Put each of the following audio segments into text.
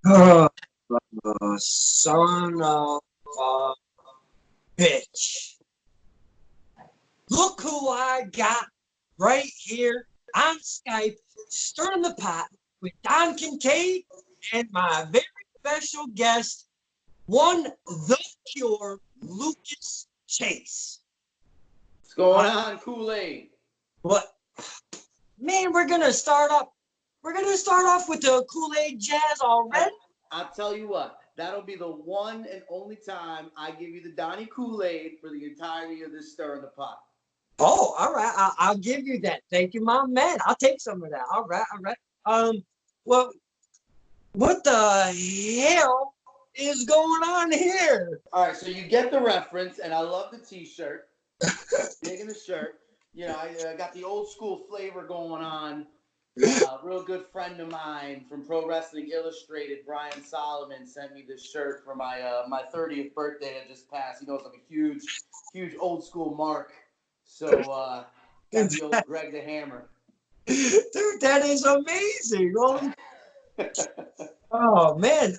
Oh, son of a bitch. Look who I got right here on Skype, stirring the pot with Don Kincaid and my very special guest, one the cure, Lucas Chase. What's going on, Kool-Aid? What, man? We're gonna start off with the Kool-Aid jazz already. I'll tell you what, that'll be the one and only time I give you the Donnie Kool-Aid for the entirety of this stir in the pot. Oh, all right. I'll give you that. Thank you, my man. I'll take some of that. All right, all right. Well, what the hell is going on here? All right, so you get the reference, and I love the T-shirt. Digging the shirt. You know, I got the old school flavor going on. Real good friend of mine from Pro Wrestling Illustrated, Brian Solomon, sent me this shirt for my 30th birthday that just passed. He knows I'm a huge old school mark. So got the old Greg the Hammer. Dude, that is amazing. Oh man.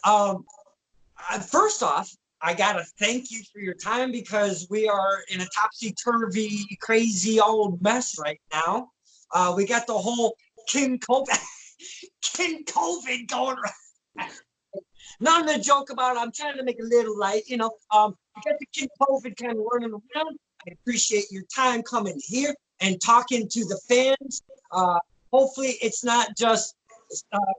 First off, I gotta thank you for your time because we are in a topsy-turvy, crazy old mess right now. We got the whole King COVID, King COVID going around. Nothing to joke about. I'm trying to make a little light, you know. We got the King COVID kind of running around. I appreciate your time coming here and talking to the fans. Hopefully, it's not just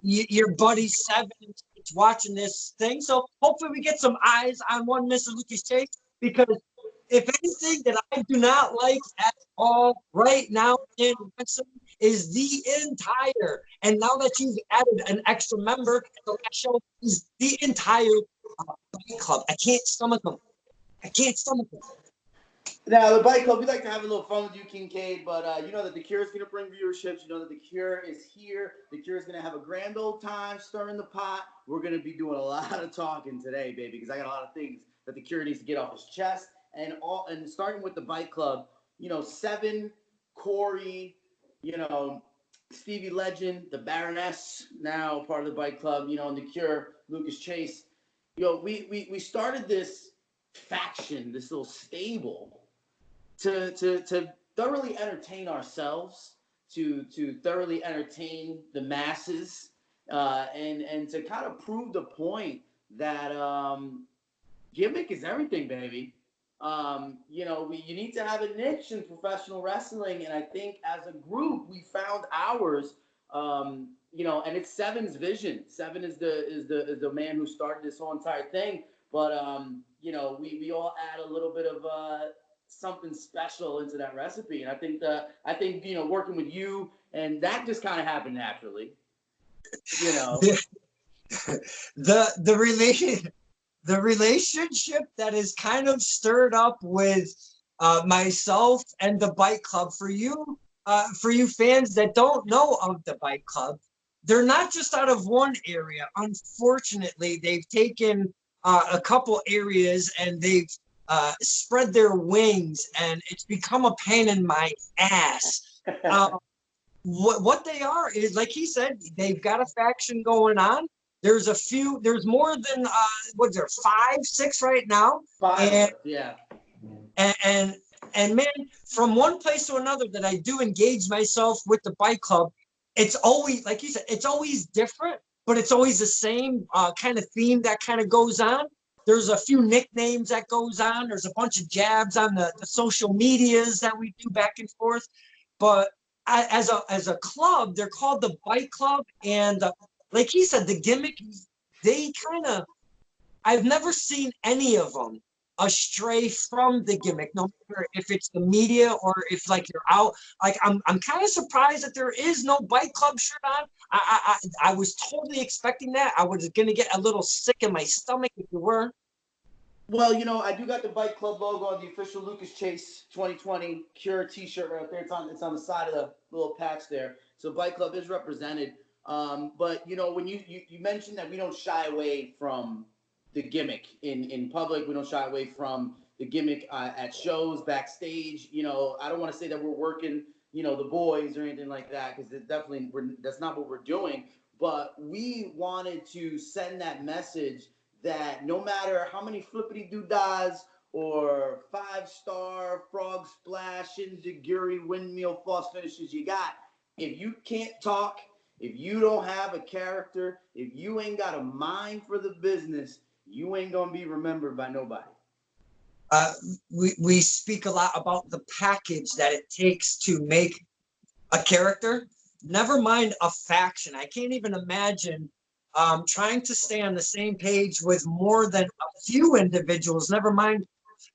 your buddy Seven is watching this thing. So hopefully, we get some eyes on one Mr. Lucas Chase because if anything that I do not like at all right now in wrestling is the entire, and now that you've added an extra member to the last show, is the entire Fight Club. I can't stomach them. I can't stomach them. Now, the Bike Club, we like to have a little fun with you, Kincaid, but you know that The Cure is going to bring viewerships. You know that The Cure is here. The Cure is going to have a grand old time stirring the pot. We're going to be doing a lot of talking today, baby, because I got a lot of things that The Cure needs to get off his chest. And starting with the Bike Club, you know, Seven, Corey, you know, Stevie Legend, the Baroness, now part of the Bike Club, you know, and The Cure, Lucas Chase. You know, we started this faction, this little stable to thoroughly entertain ourselves, to thoroughly entertain the masses, and to kind of prove the point that gimmick is everything, baby. You know, you need to have a niche in professional wrestling, and I think as a group we found ours. You know, and it's Seven's vision. Seven is the man who started this whole entire thing. But you know, we all add a little bit of something special into that recipe, and I think you know, working with you, and that just kind of happened naturally. You know, the relation the relationship that is kind of stirred up with myself and the Bike Club for you fans that don't know of the Bike Club, they're not just out of one area. Unfortunately, they've taken a couple areas and they've spread their wings, and it's become a pain in my ass. What they are is, like he said, they've got a faction going on. There's more than what's there, 5, 6 right now. five, yeah. And and man, from one place to another that I do engage myself with the Bike Club, it's always, like you said, it's always different, but it's always the same kind of theme that kind of goes on. There's a few nicknames that goes on. There's a bunch of jabs on the social medias that we do back and forth. But as a club, they're called the Bike Club, and like he said, the gimmick, they kind of, I've never seen any of them astray from the gimmick, no matter if it's the media or if like you're out. Like I'm kind of surprised that there is no Bike Club shirt on. I was totally expecting that. I was gonna get a little sick in my stomach if you were. Well, you know, I do got the Bike Club logo on the official Lucas Chase 2020 Cure T-shirt right there. It's on the side of the little patch there. So Bike Club is represented. But you know, when you mentioned that we don't shy away from the gimmick in public, we don't shy away from the gimmick at shows, backstage. You know, I don't want to say that we're working, you know, the boys or anything like that, because that's not what we're doing. But we wanted to send that message that no matter how many flippity doodads or 5-star frog splash Indiguri windmill false finishes you got, if you can't talk, if you don't have a character, if you ain't got a mind for the business, you ain't gonna be remembered by nobody. We speak a lot about the package that it takes to make a character. Never mind a faction. I can't even imagine trying to stay on the same page with more than a few individuals. Never mind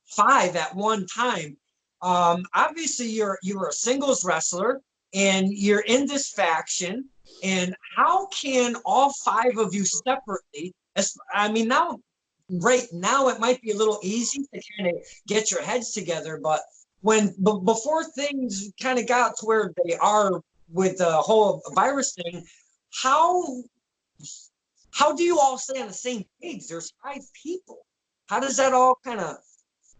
5 at one time. Obviously, you're a singles wrestler and you're in this faction. And how can all 5 of you separately? I mean, right now it might be a little easy to kind of get your heads together, but before things kind of got to where they are with the whole virus thing, how do you all stay on the same page? There's 5 people. How does that all kind of?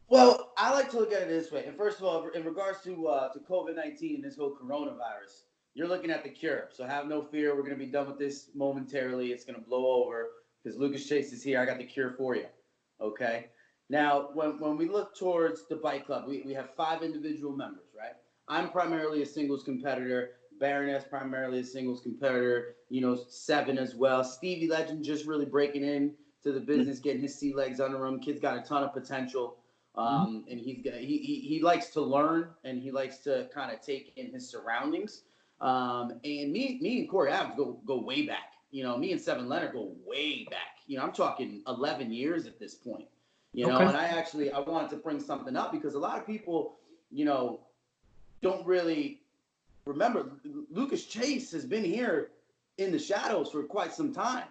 Well, I like to look at it this way. And first of all, in regards to COVID-19, this whole coronavirus, you're looking at the cure. So have no fear. We're going to be done with this momentarily. It's going to blow over because Lucas Chase is here. I got the cure for you. Okay. Now, when we look towards the Bike Club, we have 5 individual members, right? I'm primarily a singles competitor. Baroness primarily a singles competitor. You know, 7 as well. Stevie Legend just really breaking in to the business, getting his sea legs under him. Kid's got a ton of potential. And he likes to learn, and he likes to kind of take in his surroundings. And me and Corey Adams go way back. You know, me and Seven Leonard go way back. You know, I'm talking 11 years at this point. You know, and I wanted to bring something up because a lot of people, you know, don't really remember Lucas Chase has been here in the shadows for quite some time.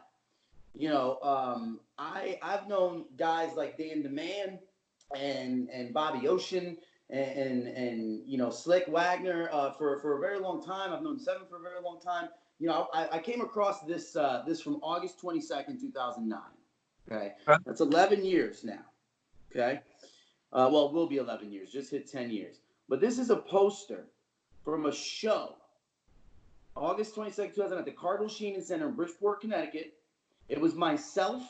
You know, I've known guys like Dan DeMann and Bobby Ocean and you know, Slick Wagner for a very long time. I've known Seven for a very long time. You know, I came across this from August 22nd, 2009. Okay, that's 11 years now. Okay, well, it will be 11 years. Just hit 10 years. But this is a poster from a show, August 22nd, 2000, at the Cardinal Sheenan Center in Bridgeport, Connecticut. It was myself,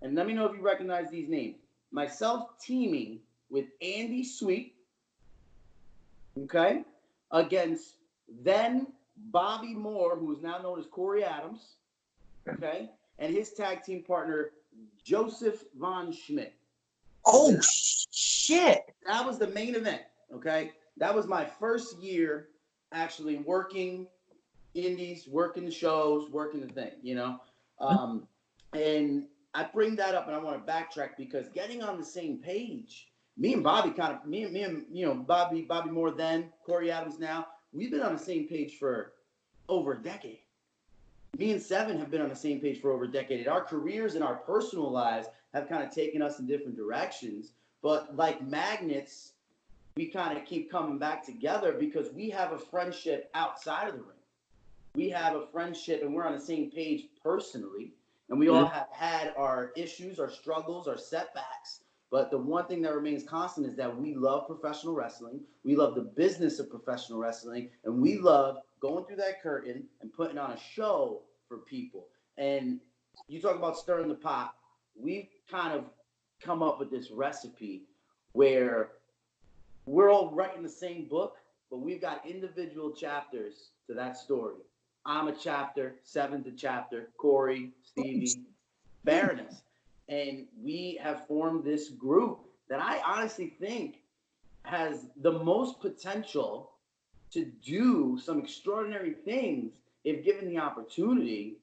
and let me know if you recognize these names. Myself teaming with Andy Sweet, okay, against then Bobby Moore, who is now known as Corey Adams, okay, and his tag team partner, Joseph Von Schmidt. Oh, shit. That was the main event, okay? That was my first year actually working indies, working the shows, working the thing, you know? And I bring that up and I want to backtrack because getting on the same page, me and Bobby you know, Bobby Moore then, Corey Adams now, we've been on the same page for over a decade. Me and Seven have been on the same page for over a decade. And our careers and our personal lives have kind of taken us in different directions. But like magnets, we kind of keep coming back together because we have a friendship outside of the ring. We have a friendship and we're on the same page personally. And we all have had our issues, our struggles, our setbacks. But the one thing that remains constant is that we love professional wrestling. We love the business of professional wrestling. And we love going through that curtain and putting on a show for people. And you talk about stirring the pot. We've kind of come up with this recipe where we're all writing the same book, but we've got individual chapters to that story. I'm a chapter, Seven's a chapter, Corey, Stevie, Baroness. And we have formed this group that I honestly think has the most potential to do some extraordinary things if given the opportunity.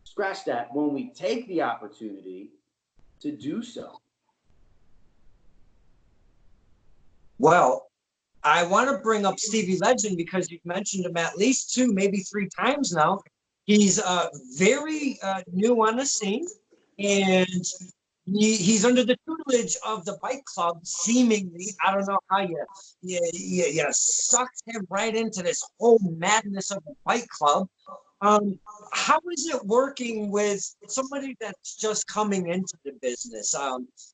Scratch that, when we take the opportunity to do so. Well, I want to bring up Stevie Legend because you've mentioned him at least 2, maybe 3 times now. He's very new on the scene, and he's under the tutelage of the bike club, seemingly. I don't know how you sucked him right into this whole madness of the bike club. Um, how is it working with somebody that's just coming into the business?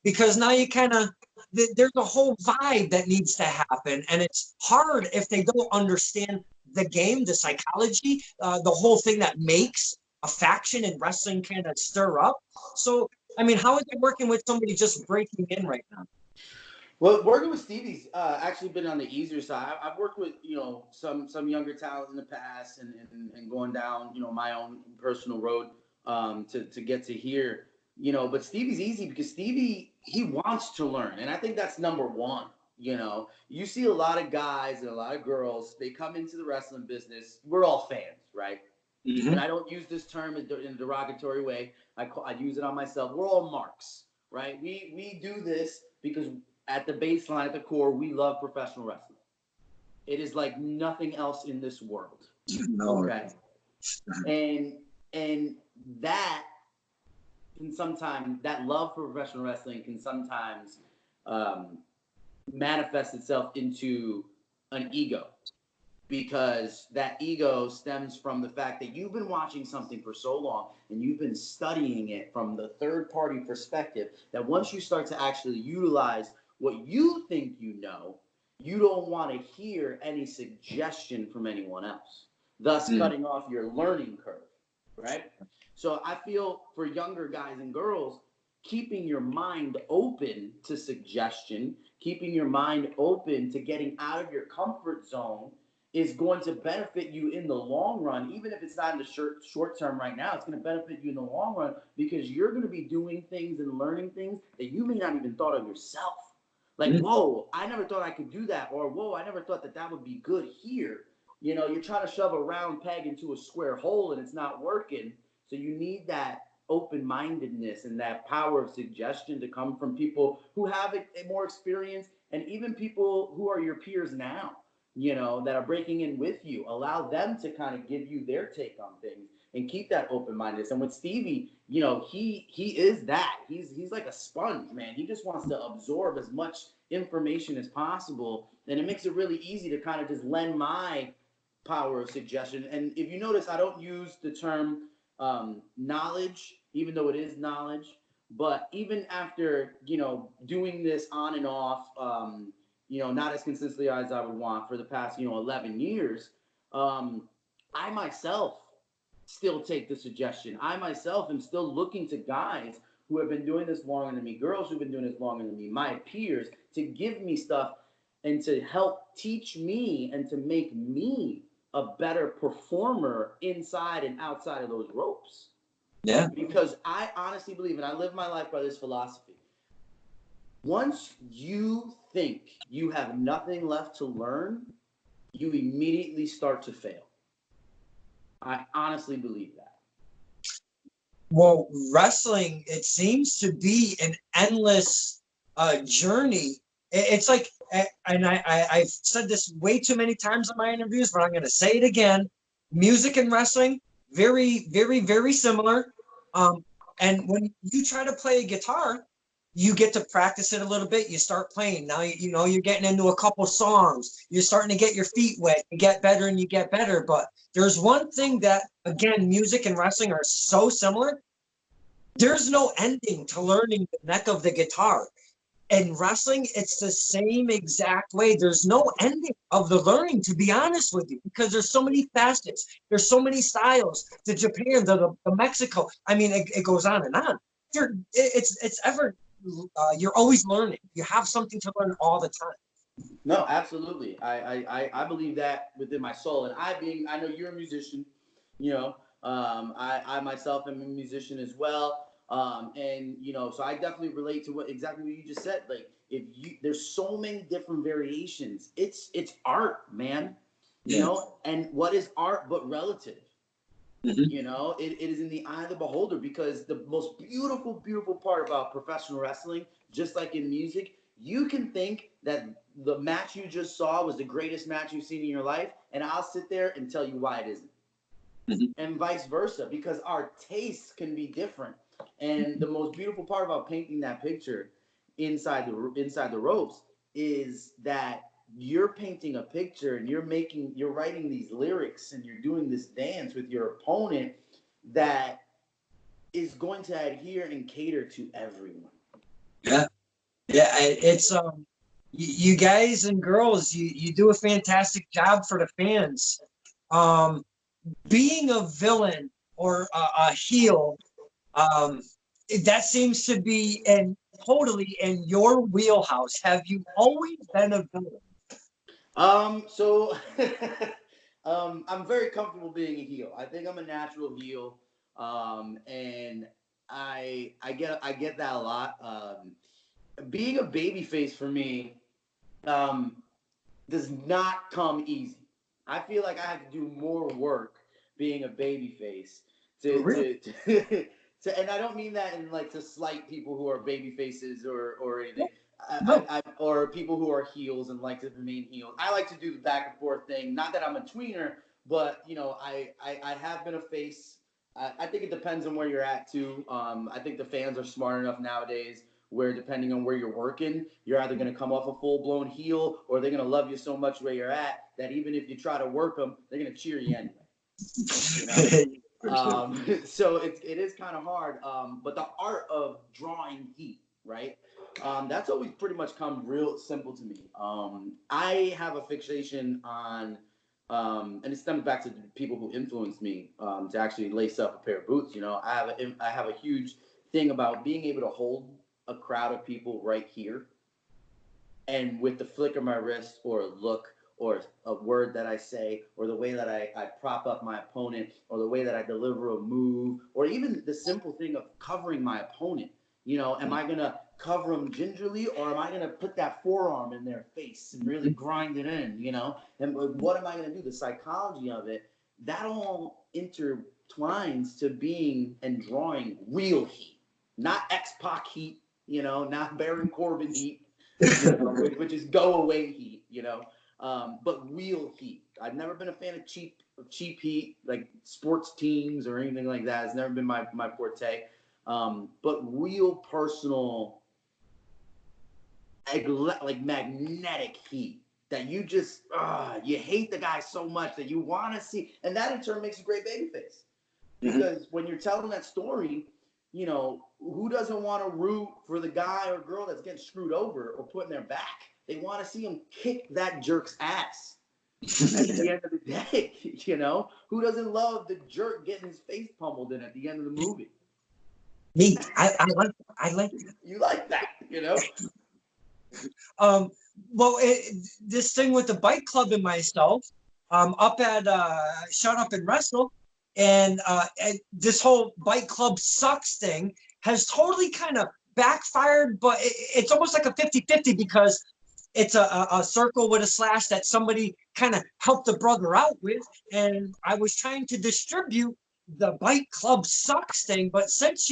Because now you kind of, there's a whole vibe that needs to happen, and it's hard if they don't understand the game, the psychology, the whole thing that makes a faction in wrestling kind of stir up. So, I mean, how is it working with somebody just breaking in right now? Well, working with Stevie's actually been on the easier side. I've worked with some younger talent in the past, and going down my own personal road to get to here. But Stevie's easy because Stevie, he wants to learn, and I think that's number one. You see a lot of guys and a lot of girls. They come into the wrestling business. We're all fans, right? Mm-hmm. And I don't use this term in a derogatory way. I use it on myself. We're all marks, right? We do this because at the baseline, at the core, we love professional wrestling. It is like nothing else in this world. No. Okay. And that can sometimes, that love for professional wrestling can sometimes manifest itself into an ego, because that ego stems from the fact that you've been watching something for so long and you've been studying it from the third party perspective, that once you start to actually utilize what you think you don't want to hear any suggestion from anyone else, thus cutting off your learning curve, right? So I feel for younger guys and girls, keeping your mind open to suggestion, keeping your mind open to getting out of your comfort zone is going to benefit you in the long run. Even if it's not in the short term right now, it's going to benefit you in the long run, because you're going to be doing things and learning things that you may not even thought of yourself. Like, whoa, I never thought I could do that. Or, whoa, I never thought that would be good here. You're trying to shove a round peg into a square hole and it's not working. So you need that open-mindedness and that power of suggestion to come from people who have a more experience, and even people who are your peers now, that are breaking in with you. Allow them to kind of give you their take on things and keep that open-mindedness. And with Stevie, he is that. He's like a sponge, man. He just wants to absorb as much information as possible, and it makes it really easy to kind of just lend my power of suggestion. And if you notice, I don't use the term knowledge, even though it is knowledge. But even after doing this on and off, not as consistently as I would want for the past 11 years, I myself still take the suggestion. I myself am still looking to guys who have been doing this longer than me, girls who've been doing this longer than me, my peers, to give me stuff and to help teach me and to make me a better performer inside and outside of those ropes. Yeah. Because I honestly believe, and I live my life by this philosophy, once you think you have nothing left to learn, you immediately start to fail. I honestly believe that. Well, wrestling, it seems to be an endless journey. It's like, and I've said this way too many times in my interviews, but I'm going to say it again. Music and wrestling, very, very, very similar. And when you try to play a guitar, you get to practice it a little bit. You start playing. Now, you're getting into a couple songs. You're starting to get your feet wet. You get better and you get better. But there's one thing that, again, music and wrestling are so similar. There's no ending to learning the neck of the guitar. In wrestling, it's the same exact way. There's no ending of the learning, to be honest with you, because there's so many facets. There's so many styles. The Japan, the Mexico. I mean, it goes on and on. You're always learning. You have something to learn all the time. No, absolutely. I believe that within my soul. And I know you're a musician, I myself am a musician as well. And so I definitely relate to exactly what you just said. Like, there's so many different variations. It's art, man. And what is art but relative? It is in the eye of the beholder, because the most beautiful part about professional wrestling, just like in music, you can think that the match you just saw was the greatest match you've seen in your life, and I'll sit there and tell you why it isn't. And vice versa, because our tastes can be different. And the most beautiful part about painting that picture inside the ropes is that you're painting a picture and you're writing these lyrics and you're doing this dance with your opponent that is going to adhere and cater to everyone. Yeah, yeah. It's you guys and girls, you do a fantastic job for the fans. Um, being a villain or a heel, um, that seems to be totally in your wheelhouse. Have you always been a villain? So I'm very comfortable being a heel. I think I'm a natural heel. And I get that a lot. Being a baby face for me, um, does not come easy. I feel like I have to do more work being a baby face For to real? and I don't mean that in like to slight people who are baby faces or anything. No. Or people who are heels and like to remain heels. I like to do the back and forth thing. Not that I'm a tweener, but I have been a face. I think it depends on where you're at too. I think the fans are smart enough nowadays where depending on where you're working, you're either going to come off a full blown heel or they're going to love you so much where you're at that even if you try to work them, they're going to cheer you anyway. You know, so it is kind of hard. But the art of drawing heat, right? That's always pretty much come real simple to me. I have a fixation on, and it stems back to the people who influenced me to actually lace up a pair of boots. You know, I have a huge thing about being able to hold a crowd of people right here, and with the flick of my wrist or a look or a word that I say or the way that I prop up my opponent or the way that I deliver a move or even the simple thing of covering my opponent. You know, am I going to cover them gingerly or am I going to put that forearm in their face and really grind it in, you know? And what am I going to do? The psychology of it, that all intertwines to being and drawing real heat, not X-Pac heat, you know, not Baron Corbin heat, you know, which is go away heat, you know, but real heat. I've never been a fan of cheap heat, like sports teams or anything like that. It's never been my forte. But real personal, like magnetic heat that you just you hate the guy so much that you want to see, and that in turn makes a great babyface. Because when you're telling that story, you know, who doesn't want to root for the guy or girl that's getting screwed over or put in their back? They want to see him kick that jerk's ass at the end of the day. You know, who doesn't love the jerk getting his face pummeled in at the end of the movie? Me, I like You like that, you know? well, this thing with the bike club and myself, up at Shut Up and Wrestle, and this whole bike club sucks thing has totally kind of backfired, but it's almost like a 50-50 because it's a circle with a slash that somebody kind of helped the brother out with, and I was trying to distribute the bike club sucks thing, but since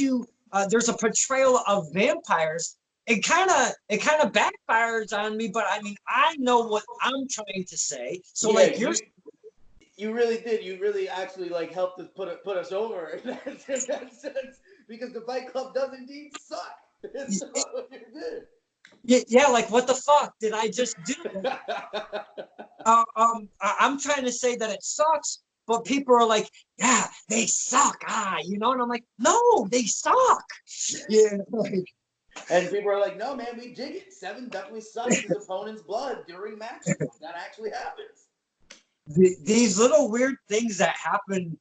there's a portrayal of vampires, it kind of backfires on me. But I mean, I know what I'm trying to say. So Yeah, like you really did. You really actually like helped us put us over in that sense because the Fight Club does indeed suck. So you did. yeah, like what the fuck did I just do? I'm trying to say that it sucks, but people are like, yeah, they suck, and I'm like, no, they suck. Yeah, like, And people are like, no, man, we dig it. Seven definitely sucks his opponent's blood during matches. That actually happens. these little weird things that happen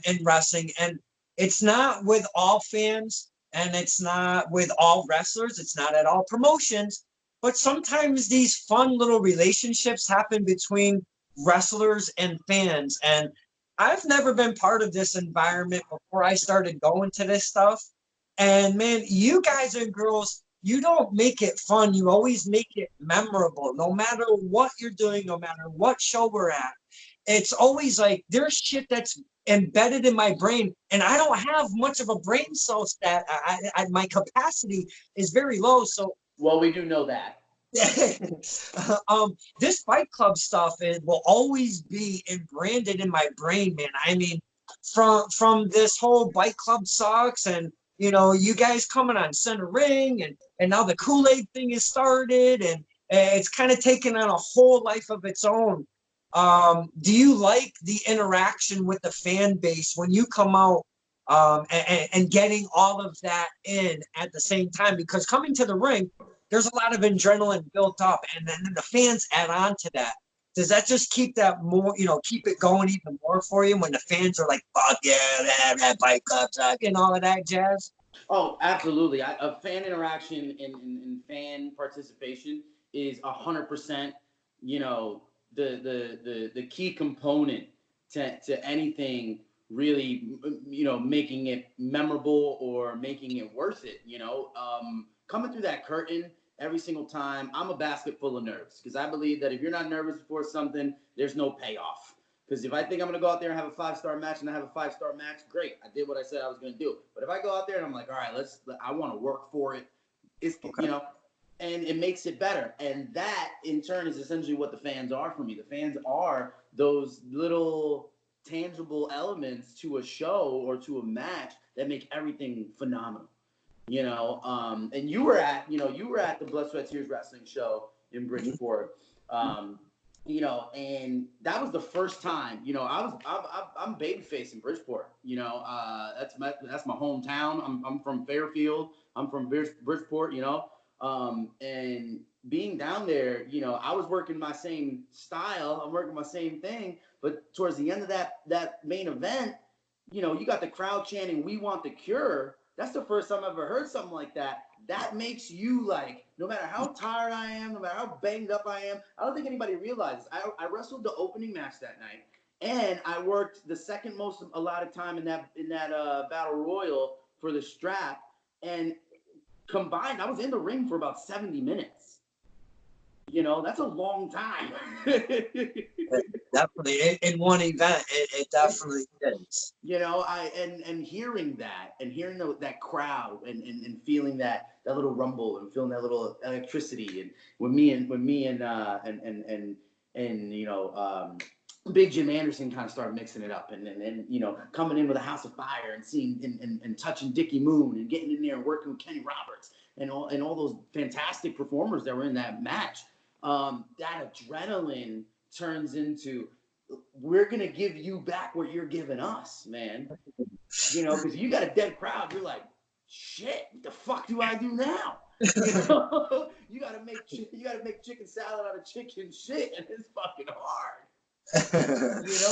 in wrestling, and it's not with all fans, and it's not with all wrestlers, it's not at all promotions, but sometimes these fun little relationships happen between wrestlers and fans. And I've never been part of this environment before I started going to this stuff. And man, you guys and girls, you don't make it fun. You always make it memorable, no matter what you're doing, no matter what show we're at. It's always like there's shit that's embedded in my brain, and I don't have much of a brain cells that my capacity is very low. So well, we do know that. This Fight Club stuff will always be branded in my brain, man. I mean, from this whole Bike Club sucks, and you guys coming on center ring, and now the Kool-Aid thing is started, and it's kind of taken on a whole life of its own. Do you like the interaction with the fan base when you come out, and getting all of that in at the same time? Because coming to the ring, there's a lot of adrenaline built up, and then the fans add on to that. Does that just keep that more, keep it going even more for you when the fans are like, fuck yeah, that Fight Club suck, and all of that jazz? Oh, absolutely. A fan interaction and fan participation is 100%, the key component to anything really, making it memorable or making it worth it. Coming through that curtain every single time, I'm a basket full of nerves because I believe that if you're not nervous before something, there's no payoff. Because if I think I'm going to go out there and have a 5-star match and I have a 5-star match, great. I did what I said I was going to do. But if I go out there and I'm like, all right, I want to work for it. It's, Okay. And it makes it better. And that in turn is essentially what the fans are for me. The fans are those little tangible elements to a show or to a match that make everything phenomenal. And you were at the Blood, Sweat, Tears wrestling show in Bridgeport. And that was the first time, I'm babyface in Bridgeport. That's my hometown. I'm from Fairfield. I'm from Bridgeport. And being down there, I was working my same style. I'm working my same thing. But towards the end of that main event, you got the crowd chanting, "We want the cure." That's the first time I've ever heard something like that. That makes you like, no matter how tired I am, no matter how banged up I am, I don't think anybody realizes. I wrestled the opening match that night, and I worked the second most allotted time in that battle royal for the strap, and combined, I was in the ring for about 70 minutes. That's a long time. Definitely, in one event, it definitely is. And hearing that, and hearing that crowd, and feeling that little rumble, and feeling that little electricity, and when me and Big Jim Anderson kind of started mixing it up, and coming in with a House of Fire, and seeing and touching Dickie Moon, and getting in there and working with Kenny Roberts, and all those fantastic performers that were in that match. That adrenaline turns into, we're going to give you back what you're giving us, man. Because you got a dead crowd. You're like, shit, what the fuck do I do now? You got to make chicken salad out of chicken shit, and it's fucking hard.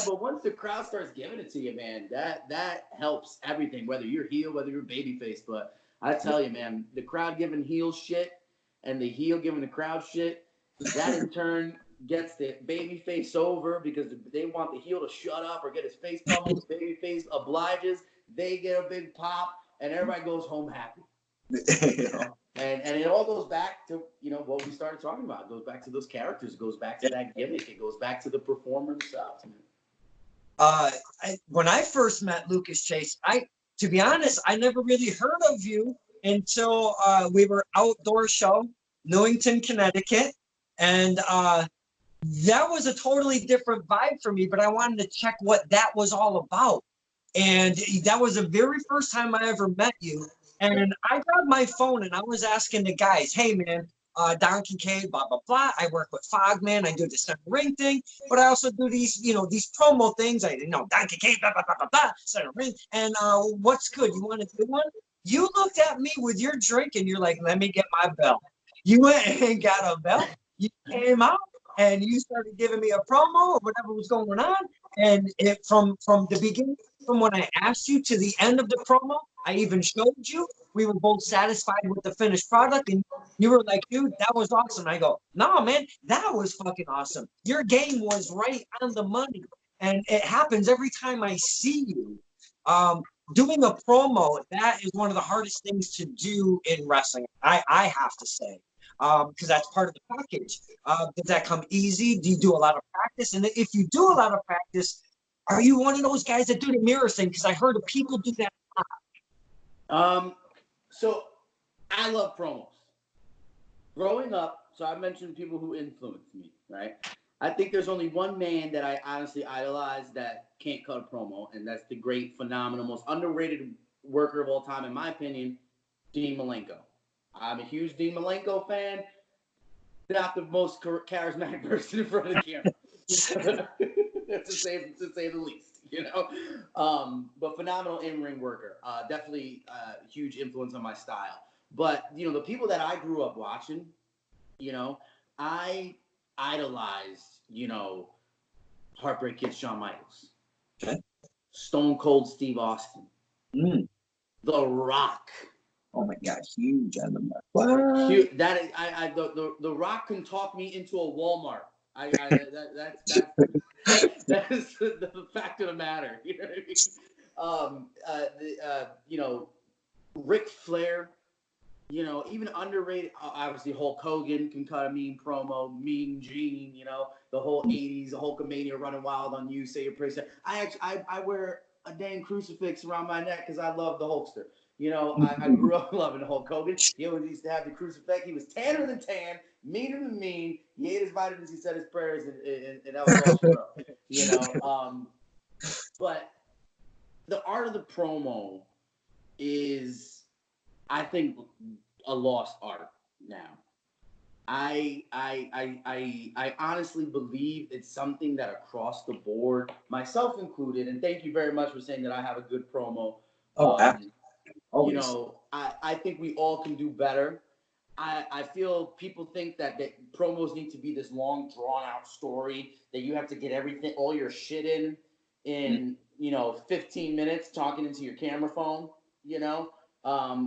But once the crowd starts giving it to you, man, that helps everything, whether you're heel, whether you're babyface. But I tell you, man, the crowd giving heel shit and the heel giving the crowd shit, that in turn gets the baby face over because they want the heel to shut up or get his face pummeled. The baby face obliges. They get a big pop, and everybody goes home happy. And it all goes back to what we started talking about. It goes back to those characters. It goes back to that gimmick. It goes back to the performer themselves. When I first met Lucas Chase, to be honest, I never really heard of you until we were outdoor show, Newington, Connecticut, and that was a totally different vibe for me. But I wanted to check what that was all about, and that was the very first time I ever met you. And I grabbed my phone and I was asking the guys, "Hey man, Don Kincaid, blah blah blah. I work with Fogman. I do the center ring thing, but I also do these, these promo things. I Don Kincaid, blah blah blah blah blah, center ring. And what's good? You want to do one?" You looked at me with your drink and you're like, "Let me get my belt." You went and got a belt. You came out and you started giving me a promo or whatever was going on. And from the beginning, from when I asked you to the end of the promo, I even showed you. We were both satisfied with the finished product, and you were like, "Dude, that was awesome." And I go, "No, man, that was fucking awesome. Your game was right on the money." And it happens every time I see you. Doing a promo, that is one of the hardest things to do in wrestling. I have to say, because that's part of the package. Does that come easy? Do you do a lot of practice? And if you do a lot of practice, are you one of those guys that do the mirror thing? Because I heard of people do that. So I love promos. Growing up, so I mentioned people who influenced me, right? I think there's only one man that I honestly idolize that can't cut a promo, and that's the great, phenomenal, most underrated worker of all time, in my opinion, Dean Malenko. I'm a huge Dean Malenko fan. Not the most charismatic person in front of the camera, to say the least, you know. But phenomenal in-ring worker. Definitely huge influence on my style. But you know, the people that I grew up watching, you know, I idolized, you know, Heartbreak Kid Shawn Michaels, Okay. Stone Cold Steve Austin, The Rock. Oh my God, huge on the mark. What? That is, the Rock can talk me into a Walmart. That is the fact of the matter. You know what I mean? You know, Ric Flair. You know, even underrated. Obviously, Hulk Hogan can cut a mean promo. Mean Gene. You know, the whole '80s, the Hulkamania running wild on you. Say your prayers. I wear a dang crucifix around my neck because I love the Hulkster. You know, I grew up loving Hulk Hogan. He always used to have the crucifix. He was tanner than tan, meaner than mean. He ate his vitamins, he said his prayers, and that was all she wrote. You know, but the art of the promo is, I think, a lost art now. I honestly believe it's something that across the board, myself included, and thank you very much for saying that I have a good promo. You know, I think we all can do better. I feel people think that promos need to be this long, drawn out story that you have to get everything, all your shit in, you know, 15 minutes talking into your camera phone, you know,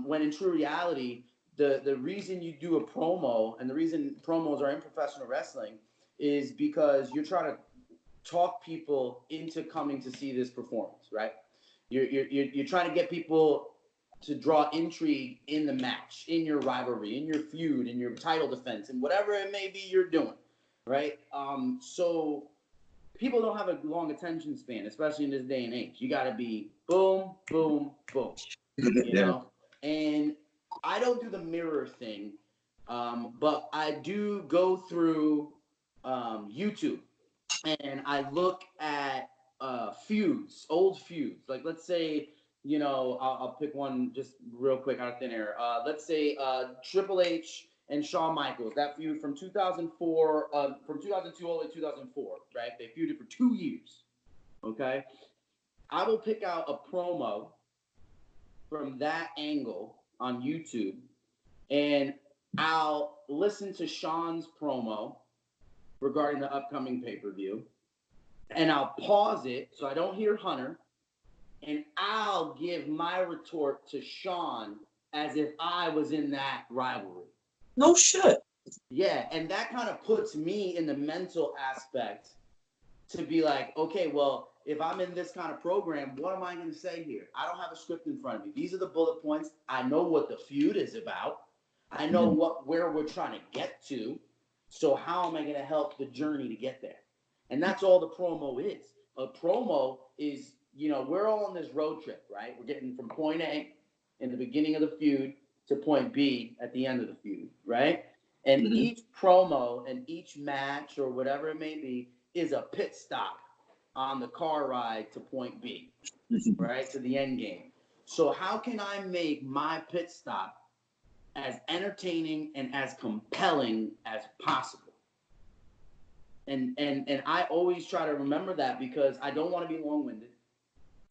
when in true reality, the reason you do a promo and the reason promos are in professional wrestling is because you're trying to talk people into coming to see this performance, right? You're trying to get people to draw intrigue in the match, in your rivalry, in your feud, in your title defense, and whatever it may be you're doing, right? So people don't have a long attention span, especially in this day and age. You got to be boom, boom, boom, you know? And I don't do the mirror thing, but I do go through YouTube and I look at feuds, old feuds. Like, let's say, you know, I'll pick one just real quick out of thin air. Let's say Triple H and Shawn Michaels, that feud from 2004, from 2002 all the way to 2004, right? They feuded for 2 years, okay? I will pick out a promo from that angle on YouTube, and I'll listen to Shawn's promo regarding the upcoming pay-per-view, and I'll pause it so I don't hear Hunter, and I'll give my retort to Shawn as if I was in that rivalry. No shit. Yeah, and that kind of puts me in the mental aspect to be like, okay, well, if I'm in this kind of program, what am I going to say here? I don't have a script in front of me. These are the bullet points. I know what the feud is about. I know where we're trying to get to. So how am I going to help the journey to get there? And that's all the promo is. A promo is, you know, we're all on this road trip, right? We're getting from point A in the beginning of the feud to point B at the end of the feud, right? And each promo and each match or whatever it may be is a pit stop on the car ride to point B, right? To the end game. So how can I make my pit stop as entertaining and as compelling as possible? And I always try to remember that because I don't want to be long-winded.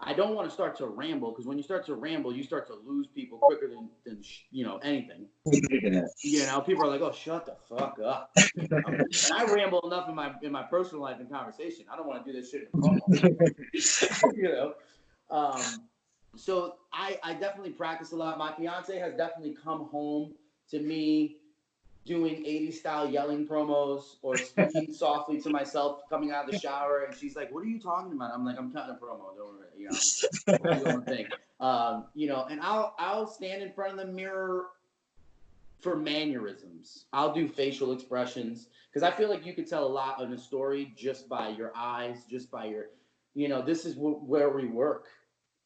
I don't want to start to ramble, because when you start to ramble, you start to lose people quicker than you know, anything. You know, people are like, "Oh, shut the fuck up." You know? And I ramble enough in my personal life and conversation. I don't want to do this shit in promo. You know, so I definitely practice a lot. My fiance has definitely come home to me doing 80s style yelling promos or speaking softly to myself coming out of the shower, and she's like, "What are you talking about?" I'm like, "I'm cutting a promo, don't worry, you know, I'm doing my thing." You know, and I'll stand in front of the mirror for mannerisms. I'll do facial expressions because I feel like you could tell a lot in a story just by your eyes, just by your, you know, this is where we work.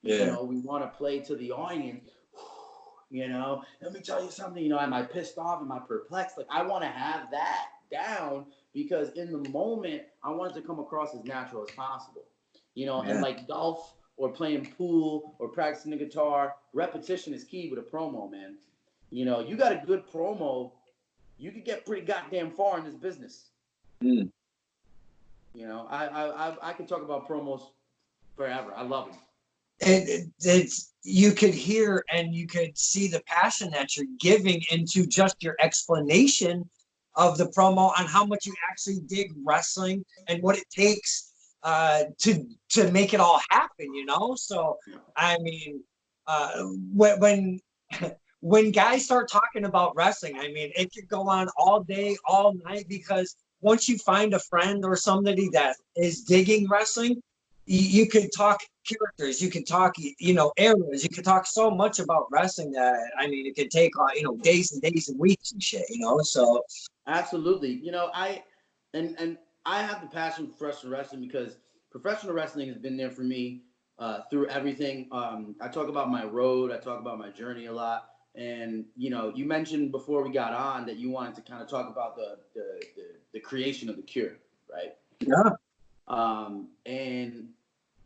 Yeah. You know, we want to play to the audience. You know, let me tell you something, you know, am I pissed off? Am I perplexed? Like, I want to have that down because in the moment, I want it to come across as natural as possible. You know, and like Dolph or playing pool or practicing the guitar, repetition is key with a promo, man. You know, you got a good promo, you could get pretty goddamn far in this business. Mm. You know, I can talk about promos forever. I love them. It's you could hear and you could see the passion that you're giving into just your explanation of the promo on how much you actually dig wrestling and what it takes to make it all happen, you know. So I mean, when when guys start talking about wrestling, I mean, it could go on all day, all night, because once you find a friend or somebody that is digging wrestling, you could talk characters, you could talk, you know, eras, you could talk so much about wrestling that, I mean, it could take, you know, days and days and weeks and shit, you know, so. Absolutely. You know, and I have the passion for professional wrestling because professional wrestling has been there for me through everything. I talk about my road, I talk about my journey a lot. And you know, you mentioned before we got on that you wanted to kind of talk about the creation of the Cure, right? Yeah. And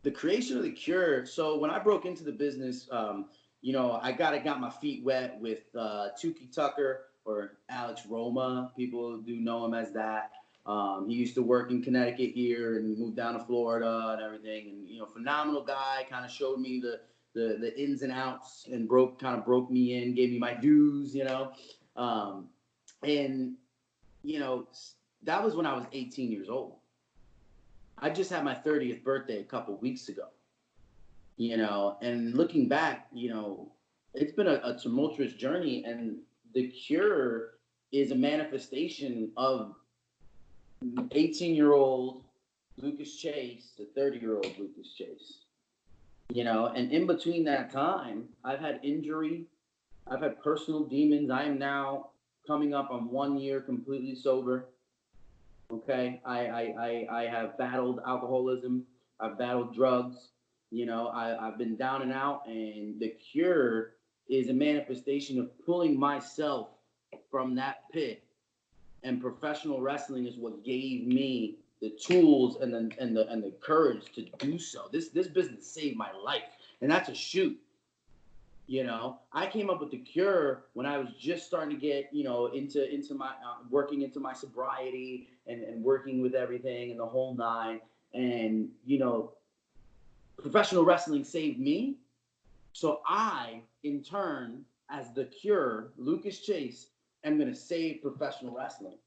the creation of the Cure. So when I broke into the business, you know, I got my feet wet with Tukey Tucker, or Alex Roma. People do know him as that. He used to work in Connecticut here and moved down to Florida and everything. And you know, phenomenal guy. Kind of showed me the ins and outs and broke me in, gave me my dues. You know, and you know, that was when I was 18 years old. I just had my 30th birthday a couple weeks ago. You know, and looking back, you know, it's been a tumultuous journey, and the Cure is a manifestation of 18-year-old Lucas Chase to 30-year-old Lucas Chase. You know, and in between that time, I've had injury, I've had personal demons. I am now coming up on 1 year completely sober. Okay, I have battled alcoholism, I've battled drugs. You know, I've been down and out, and the Cure is a manifestation of pulling myself from that pit. And professional wrestling is what gave me the tools and the courage to do so. This business saved my life, and that's a shoot. You know, I came up with the Cure when I was just starting to get, you know, into my working into my sobriety and working with everything and the whole nine. And you know, professional wrestling saved me. So I, in turn, as the Cure, Lucas Chase, am going to save professional wrestling.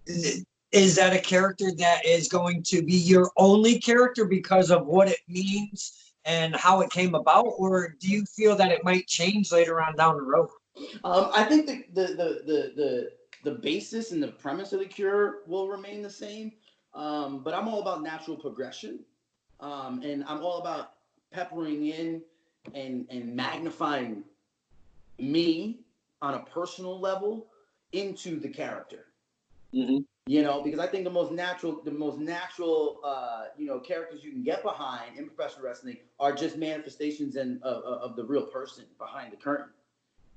Is that a character that is going to be your only character because of what it means and how it came about, or do you feel that it might change later on down the road? I think the basis and the premise of the Cure will remain the same, but I'm all about natural progression, and I'm all about peppering in and magnifying me on a personal level into the character. Mm-hmm. You know, because I think the most natural, you know, characters you can get behind in professional wrestling are just manifestations of the real person behind the curtain.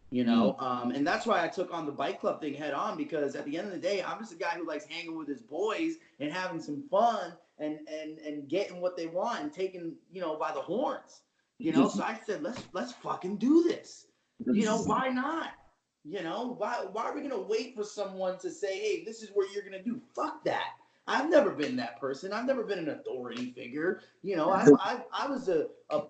You know, and that's why I took on the bike club thing head on, because at the end of the day, I'm just a guy who likes hanging with his boys and having some fun and getting what they want and taking, you know, by the horns. You know, so I said, let's fucking do this. You know, why not? You know, why are we gonna wait for someone to say, hey, this is what you're gonna do? Fuck that. I've never been that person. I've never been an authority figure. You know, I was a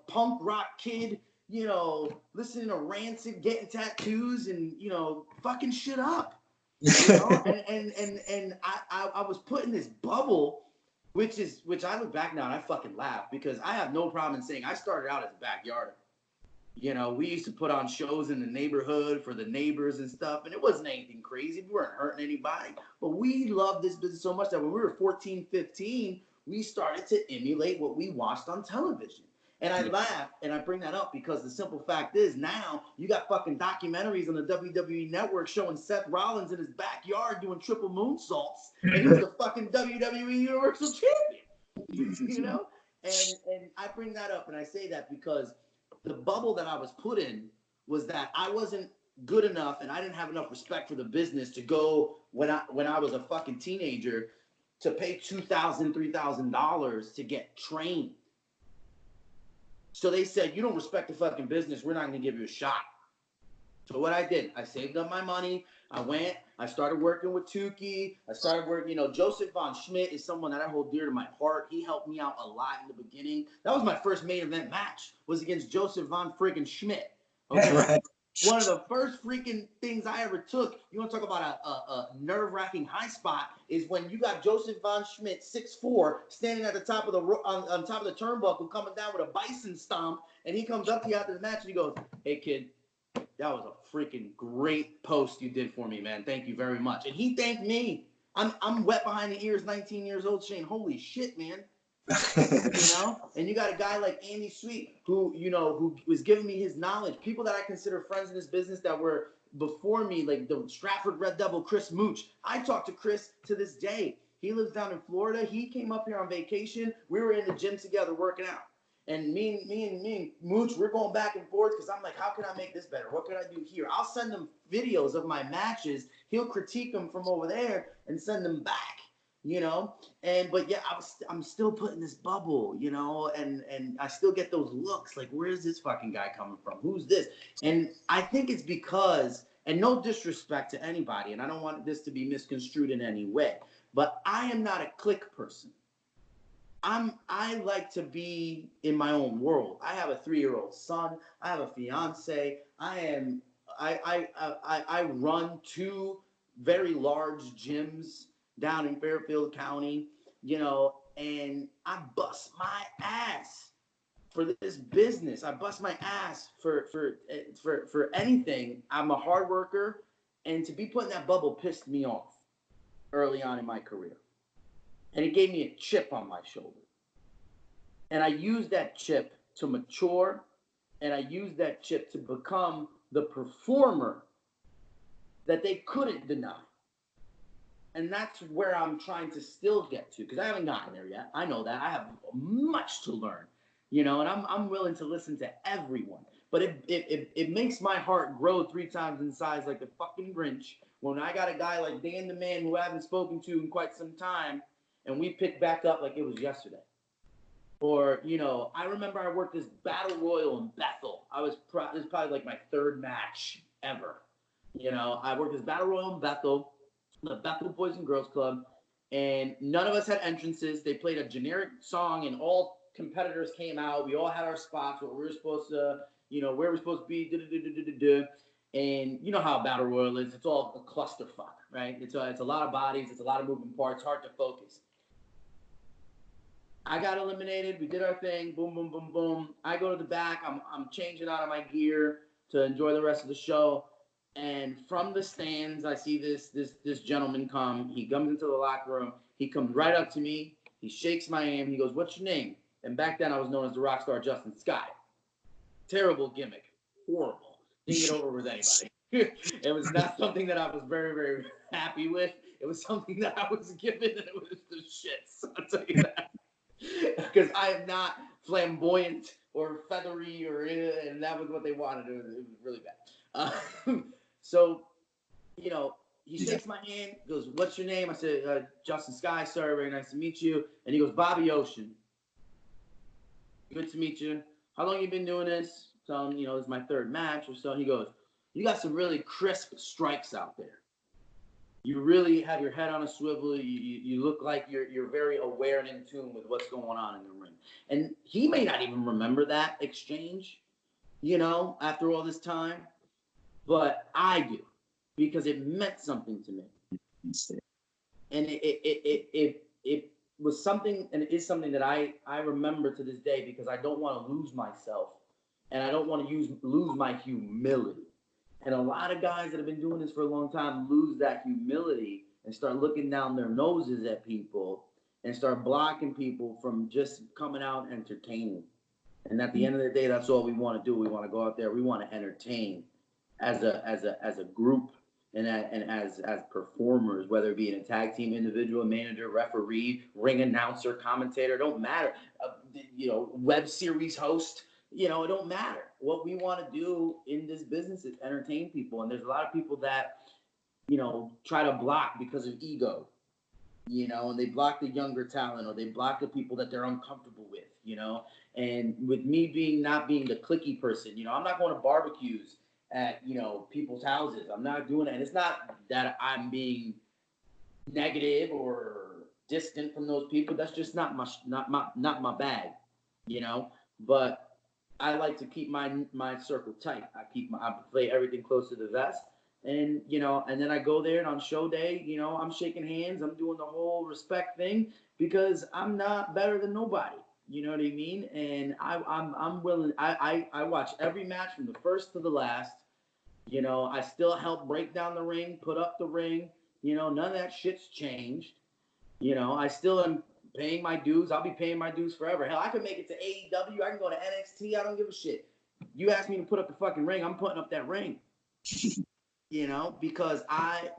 punk rock kid, you know, listening to Rancid, getting tattoos, and you know, fucking shit up. You know, and I was put in this bubble, which I look back now and I fucking laugh, because I have no problem in saying I started out as a backyarder. You know, we used to put on shows in the neighborhood for the neighbors and stuff, and it wasn't anything crazy. We weren't hurting anybody, but we loved this business so much that when we were 14, 15, we started to emulate what we watched on television. And I laugh and I bring that up because the simple fact is, now you got fucking documentaries on the WWE network showing Seth Rollins in his backyard doing triple moonsaults, and he's the fucking WWE Universal Champion. You know? And I bring that up and I say that because the bubble that I was put in was that I wasn't good enough and I didn't have enough respect for the business to go when I was a fucking teenager to pay $2,000, $3,000 to get trained. So they said, you don't respect the fucking business. We're not going to give you a shot. So what I did, I saved up my money. I started working with Tukey. I started working, Joseph Von Schmidt is someone that I hold dear to my heart. He helped me out a lot in the beginning. That was my first main event match, was against Joseph Von friggin' Schmidt. Okay. Right. One of the first freaking things I ever took, you want to talk about a nerve-wracking high spot, is when you got Joseph Von Schmidt, 6'4", standing at the top of the on top of the turnbuckle, coming down with a bison stomp, and he comes up to you after the match and he goes, "Hey kid, that was a freaking great post you did for me, man. Thank you very much." And he thanked me. I'm wet behind the ears, 19 years old, saying, "Holy shit, man." And you got a guy like Andy Sweet who was giving me his knowledge. People that I consider friends in this business that were before me, like the Stratford Red Devil, Chris Mooch. I talk to Chris to this day. He lives down in Florida. He came up here on vacation. We were in the gym together working out. And me and Mooch, we're going back and forth because I'm like, how can I make this better? What can I do here? I'll send him videos of my matches. He'll critique them from over there and send them back. But yeah, I'm still put in this bubble, and I still get those looks like, where's this fucking guy coming from? Who's this? And I think it's because, and no disrespect to anybody, and I don't want this to be misconstrued in any way, but I am not a clique person. I like to be in my own world. I have a 3-year-old son. I have a fiance. I run 2 very large gyms down in Fairfield County, and I bust my ass for this business. I bust my ass for anything. I'm a hard worker, and to be put in that bubble pissed me off early on in my career. And it gave me a chip on my shoulder. And I used that chip to mature, and I used that chip to become the performer that they couldn't deny. And that's where I'm trying to still get to, because I haven't gotten there yet. I know that. I have much to learn, and I'm willing to listen to everyone. But it makes my heart grow 3 times in size like the fucking Grinch when I got a guy like Dan the Man who I haven't spoken to in quite some time, and we picked back up like it was yesterday. Or, I remember I worked this Battle Royal in Bethel. This was probably like my 3rd match ever. I worked this Battle Royal in Bethel, the Bethel Boys and Girls Club, and none of us had entrances. They played a generic song, and all competitors came out. We all had our spots, what we were supposed to, where we're supposed to be, and you know how Battle Royal is. It's all a clusterfuck, right? It's a lot of bodies. It's a lot of moving parts. Hard to focus. I got eliminated. We did our thing. Boom, boom, boom, boom. I go to the back. I'm changing out of my gear to enjoy the rest of the show. And from the stands, I see this gentleman come. He comes into the locker room. He comes right up to me. He shakes my hand. He goes, "What's your name?" And back then, I was known as the rock star Justin Sky. Terrible gimmick. Horrible. Didn't get over with anybody. It was not something that I was very, very happy with. It was something that I was given, and it was the shits. I'll tell you that. Because I am not flamboyant or feathery and that was what they wanted. It was really bad. So, he shakes my hand, goes, "What's your name?" I said, "Justin Sky, sir. Very nice to meet you." And he goes, "Bobby Ocean. Good to meet you. How long you been doing this?" So, this is my 3rd match or so. He goes, "You got some really crisp strikes out there. You really have your head on a swivel. You look like you're very aware and in tune with what's going on in the ring." And he may not even remember that exchange, after all this time. But I do, because it meant something to me. And it was something, and it is something that I remember to this day, because I don't want to lose myself, and I don't want to lose my humility. And a lot of guys that have been doing this for a long time lose that humility and start looking down their noses at people and start blocking people from just coming out entertaining. And at the end of the day, that's all we want to do. We want to go out there. We want to entertain as a group and as performers, whether it be in a tag team, individual, manager, referee, ring announcer, commentator, don't matter. Web series host. It don't matter. What we want to do in this business is entertain people. And there's a lot of people that, try to block because of ego, and they block the younger talent, or they block the people that they're uncomfortable with, you know. And with me not being the clicky person, you know, I'm not going to barbecues at, you know, people's houses. I'm not doing it. And it's not that I'm being negative or distant from those people. That's just not my bag, you know. But I like to keep my circle tight. I play everything close to the vest, and you know, and then I go there and on show day, you know, I'm shaking hands, I'm doing the whole respect thing because I'm not better than nobody. You know what I mean? And I'm willing. I watch every match from the first to the last. You know, I still help break down the ring, put up the ring. You know, none of that shit's changed. You know, I still am paying my dues. I'll be paying my dues forever. Hell, I can make it to AEW. I can go to NXT. I don't give a shit. You ask me to put up the fucking ring, I'm putting up that ring. You know, because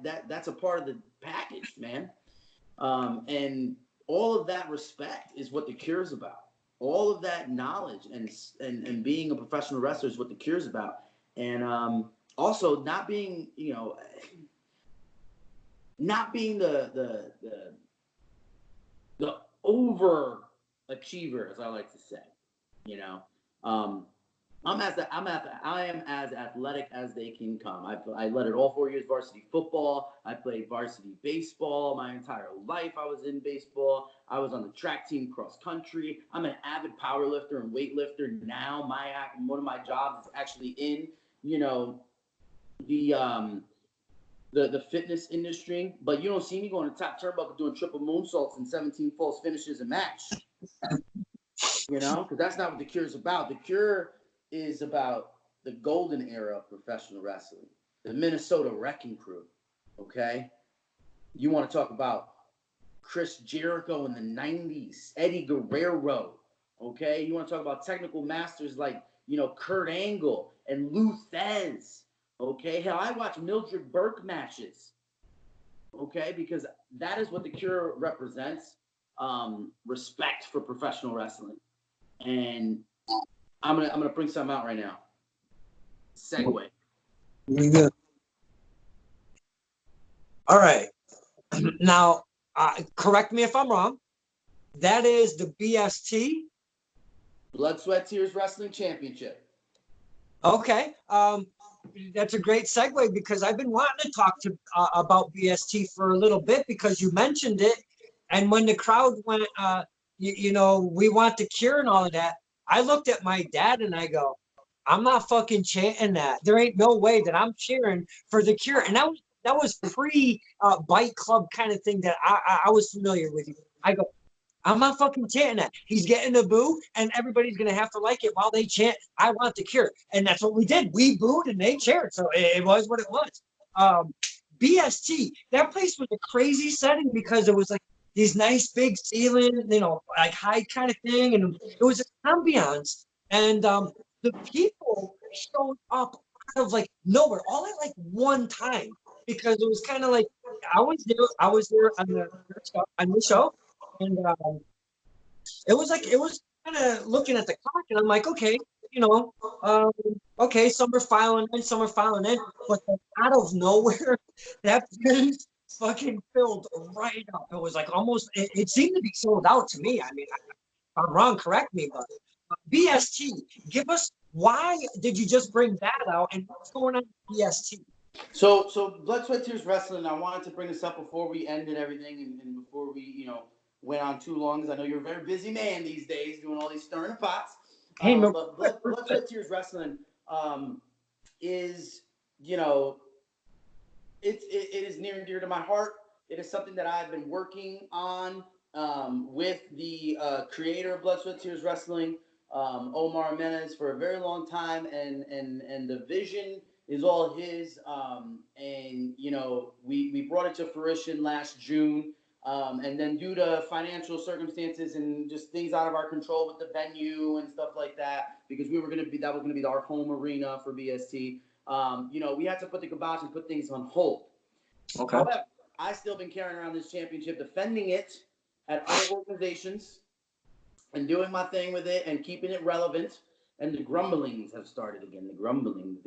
that's a part of the package, man. And all of that respect is what the Cure's about. All of that knowledge and being a professional wrestler is what the Cure's about. And also not being, you know, not being the overachiever, as I like to say. You know, I am as athletic as they can come. I led it all 4 years varsity football. I played varsity baseball my entire life. I was in baseball. I was on the track team cross country. I'm an avid power lifter and weightlifter now. One of my jobs is actually in, you know, the fitness industry, but you don't see me going to top turnbuckle doing triple moonsaults and 17 false finishes a match. You know, because that's not what the Cure is about. The Cure is about the golden era of professional wrestling, the Minnesota Wrecking Crew. Okay, you want to talk about Chris Jericho in the '90s, Eddie Guerrero. Okay, you want to talk about technical masters like, you know, Kurt Angle and Lou Thez. Okay, hell, I watch Mildred Burke matches. Okay, because that is what the Cure represents. Respect for professional wrestling. And I'm gonna bring something out right now. Segue. Good. All right. Now, correct me if I'm wrong. That is the BST. Blood, Sweat, Tears Wrestling Championship. Okay. That's a great segue because I've been wanting to talk about BST for a little bit because you mentioned it, and when the crowd went, you know, we want the Cure and all of that. I looked at my dad and I go, I'm not fucking chanting that. There ain't no way that I'm cheering for the Cure. And that was pre Bite Club kind of thing that I was familiar with. I go, I'm not fucking chanting that. He's getting a boo, and everybody's gonna have to like it while they chant, I want the Cure. And that's what we did. We booed and they cheered. So it was what it was. BST, that place was a crazy setting because it was like these nice big ceiling, you know, like high kind of thing, and it was an ambiance. And the people showed up out of like nowhere, all at like one time, because it was kind of like I was there on the show, and it was kind of looking at the clock, and I'm like, okay, you know, okay, some are filing in, but then out of nowhere, that place fucking filled right up. It was like almost, it seemed to be sold out to me. I mean, if I'm wrong, correct me, but BST, give us, why did you just bring that out, and what's going on with BST? So Blood, Sweat, Tears Wrestling. I wanted to bring this up before we ended everything and before we, you know, went on too long, because I know you're a very busy man these days doing all these stirring the pots. Hey, no, But Blood, Sweat, Tears Wrestling is, you know, it is near and dear to my heart. It is something that I've been working on with the creator of Blood, Sweat, Tears Wrestling, Omar Menez, for a very long time, and the vision is all his. And you know, we brought it to fruition last June. And then due to financial circumstances and just things out of our control with the venue and stuff like that, because that was gonna be our home arena for BST. You know, we had to put the kibosh and put things on hold. okay. However, I still been carrying around this championship, defending it at other organizations and doing my thing with it and keeping it relevant. And the grumblings have started again. The grumblings.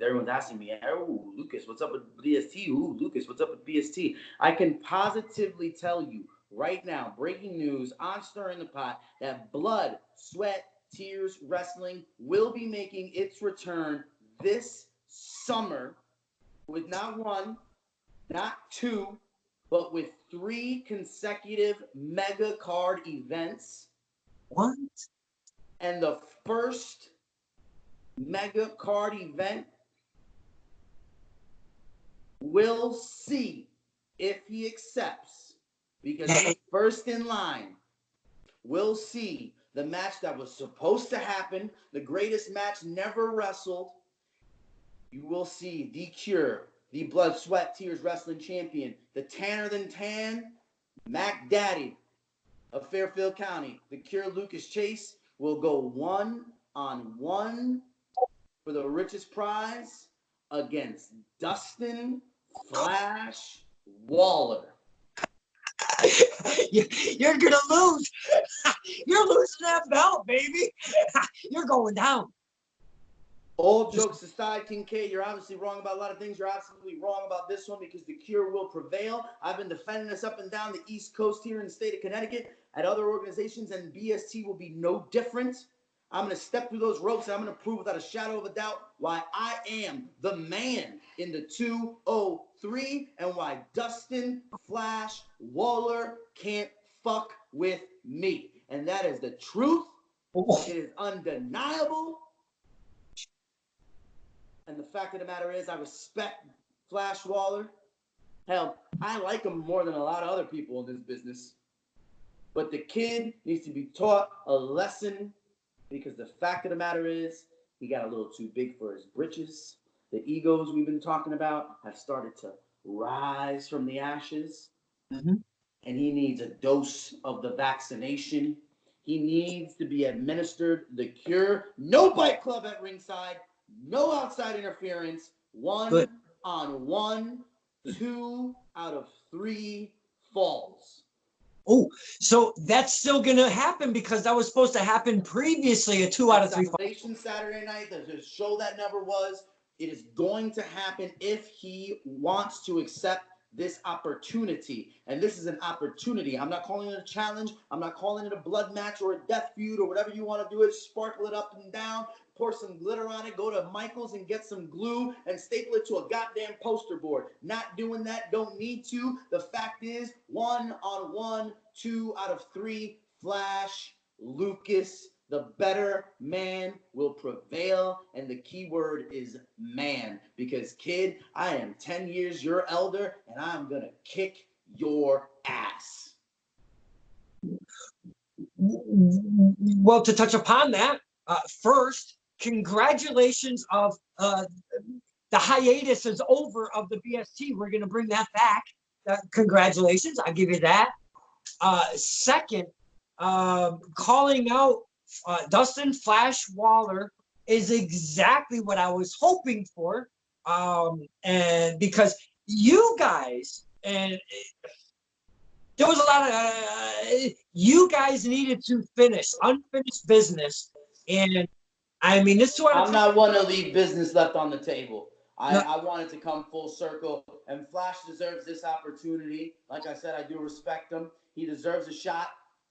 Everyone's asking me, oh, Lucas, what's up with BST? Ooh, Lucas, what's up with BST? I can positively tell you right now, breaking news on Stirring the Pot, that Blood, Sweat, Tears Wrestling will be making its return this summer with not one, not two, but with 3 consecutive mega card events. What? And the first mega card event, we'll see if he accepts, because he's first in line. We'll see the match that was supposed to happen, the greatest match never wrestled. You will see the Cure, the Blood, Sweat, Tears Wrestling Champion, the tanner than tan, Mac Daddy of Fairfield County. The Cure, Lucas Chase, will go 1-on-1 for the richest prize against Dustin Flash Waller. You're gonna lose. You're losing that belt, baby. You're going down. All jokes aside, Kincaid, you're obviously wrong about a lot of things. You're absolutely wrong about this one, because the Cure will prevail. I've been defending this up and down the East Coast here in the state of Connecticut at other organizations, and BST will be no different. I'm going to step through those ropes, and I'm going to prove without a shadow of a doubt why I am the man in the 203, and why Dustin Flash Waller can't fuck with me. And that is the truth. It is undeniable. And the fact of the matter is, I respect Flash Waller. Hell, I like him more than a lot of other people in this business. But the kid needs to be taught a lesson, because the fact of the matter is, he got a little too big for his britches. The egos we've been talking about have started to rise from the ashes. Mm-hmm. And he needs a dose of the vaccination. He needs to be administered the Cure. No bite club at ringside. No outside interference. 1-on-1. 2 out of 3 falls. Oh, so that's still gonna happen, because that was supposed to happen previously. A 2 out of 3 falls. Salvation Saturday night. There's a show that never was. It is going to happen if he wants to accept this opportunity. And this is an opportunity. I'm not calling it a challenge. I'm not calling it a blood match or a death feud or whatever you want to do it. Sparkle it up and down. Pour some glitter on it. Go to Michael's and get some glue and staple it to a goddamn poster board. Not doing that. Don't need to. The fact is, 1-on-1, 2 out of 3. Flash Lucas, the better man, will prevail, and the key word is man. Because, kid, I am 10 years your elder, and I'm going to kick your ass. Well, to touch upon that, first, congratulations of the hiatus is over of the BST. We're going to bring that back. Congratulations. I'll give you that. Second, calling out Dustin Flash Waller is exactly what I was hoping for. And because you guys, and there was a lot of, you guys needed to finish unfinished business. And I mean, this one. I'm not one to leave business left on the table. I wanted to come full circle, and Flash deserves this opportunity. Like I said, I do respect him. He deserves a shot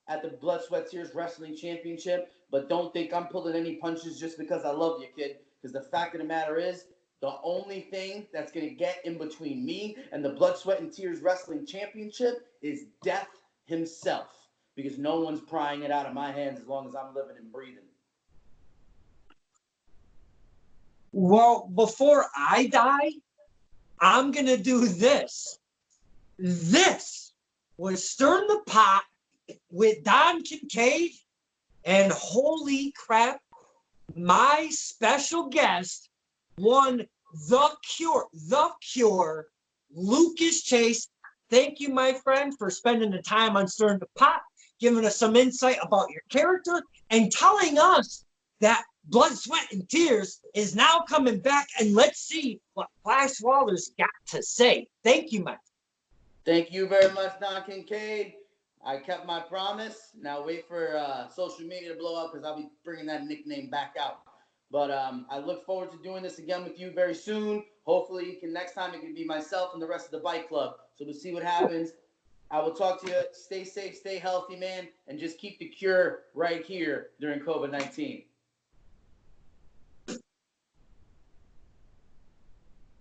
at the Blood, Sweat, Tears Wrestling Championship, but don't think I'm pulling any punches just because I love you, kid, because the fact of the matter is, the only thing that's going to get in between me and the Blood, Sweat, and Tears Wrestling Championship is death himself, because no one's prying it out of my hands as long as I'm living and breathing. Well, before I die, I'm going to do this. This was Stirring the Pot with Don Kincaid, and holy crap, my special guest won the Cure, Lucas Chase. Thank you, my friend, for spending the time on Stirring the Pot, giving us some insight about your character, and telling us that Blood, Sweat, and Tears is now coming back, and let's see what Flash Waller's got to say. Thank you, Mike. Thank you very much, Don Kincaid. I kept my promise. Now wait for social media to blow up, because I'll be bringing that nickname back out. But I look forward to doing this again with you very soon. Hopefully, next time it can be myself and the rest of the bike club. So we'll see what happens. I will talk to you. Stay safe, stay healthy, man, and just keep the cure right here during COVID-19.